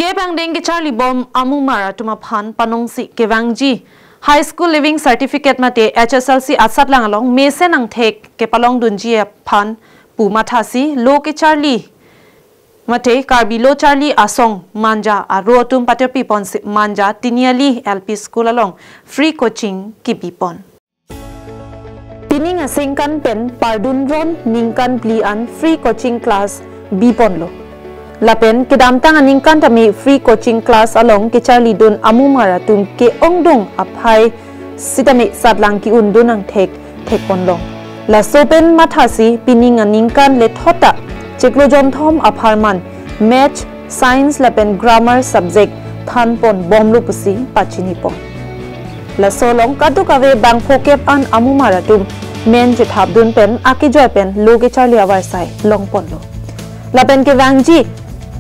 Kebang deng ke Charlie Bom amu mara tuma phan panongsi kewangji High School Living Certificate mate HSLC asat lang along mesen ang thek ke palong dunji phan pu mathasi lo ke Charlie mate karbi lo Charlie asong manja aro tum patirpisi pon manja tiniali LP School along free coaching kebi pon pining asingkan pen pardun ron ningkan plian free coaching class bipon lo Lapen kedamtang aningkan tami free coaching class along ke Charlie dun amumara tum ke ongdong aphai sitami sadlang ki undun ang thek ponlong la sopen mathasi pining aningkan le thota cheklojom thom apharman math science lapen grammar subject than pon bomlu pusi pachini pon la solong kadukave bang phokep an amumara tum men je thabdun pen akijoy pen loge Charlie awarsai long ponlo lapen ke wangji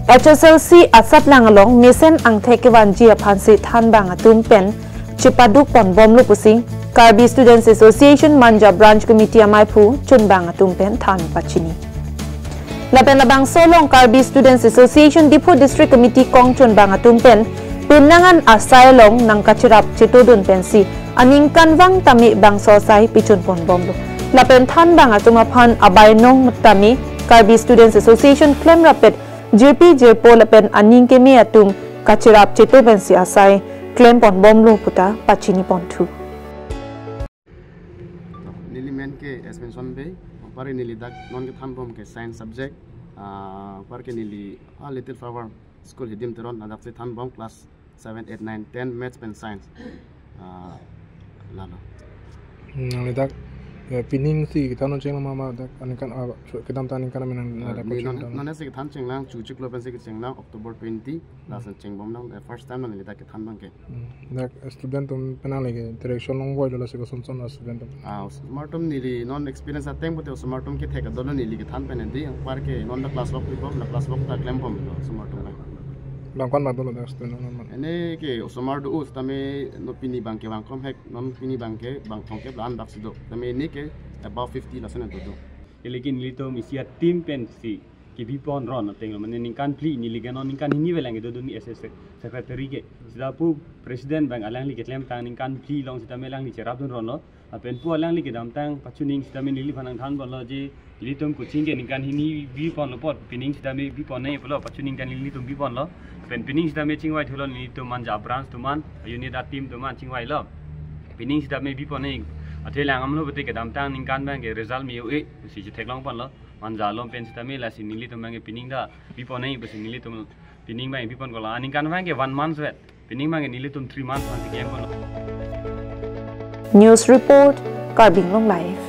HSLC asat lang along mesen ang thekewan ji aphansi than bang atum pen chipaduk pon bomlu pusi Karbi Students Association Manja Branch Committee amaipu chun bang atum pen than pachini lapen labang solong Karbi Students Association Dipo District Committee kong chun bang atum pen pinangan asai long nang kachirap chitudun pensi aningkan wang tami bang sosai pichun pon bomlu lapen than bang atum aphan abay nong tami Karbi Students Association claim rapid JP Jepo lapen aning ke me atum kachirap cheto bensi asai claim pon bomlo puta pachini pon thu nili men ke expansion be pare nili dak non ke tham bom ke science subject par ke nili a little flower school hidim teron adak se tham bom class 7 8 9 10 maths and science lalo nili dak pining si kita non ceng mama dak anikan kedam taning kana menang ada coaching non se than ceng lang chu chik lo ben se ceng lang October 20 last ceng bom lang the first time non dak than bang ke dak student tum penang lagi direction long boy la se ko son student smartum nili non experience ateng bote smartum ke theka dolo nili ke than pen di par ke non da class work bom na class work ta claim bom smartum langkan ma dolo dak student non ene ke osomar do us tame no pini bank ke bang kom hek non pini bank ke bang thong ke plan dak sido tame ni ke about 50 la sana do lekin lito misia team pensi ke bipon ron tenglo mane ningkan pli ni liga non ningkan hini welang do ni SS secretary ke sidapu president bang alang li ke klem tang ningkan pli long sita melang ni cerap dun ron lo apen pu alang li ke dam tang pachuning sita me li phanang than bol lo ji litom coaching ke ningkan hini bipon lo pot pining sita me bipon nei polo pachuning kan litom bipon lo pen pining sida me chingwai thulon ni to manja branch to man unit da team to man chingwai lo pining sida me bipon nei athelang amlo bete ke dam tang ningkan bang ke result mi e si je theklong pon lo manja lom pen sida me la si nili to mang ke pining da bipon nei besi nili to pining bang bipon ko la ningkan bang ke 1 month wet pining bang ke nili to 3 months man ke game ko News report Karbing Long Live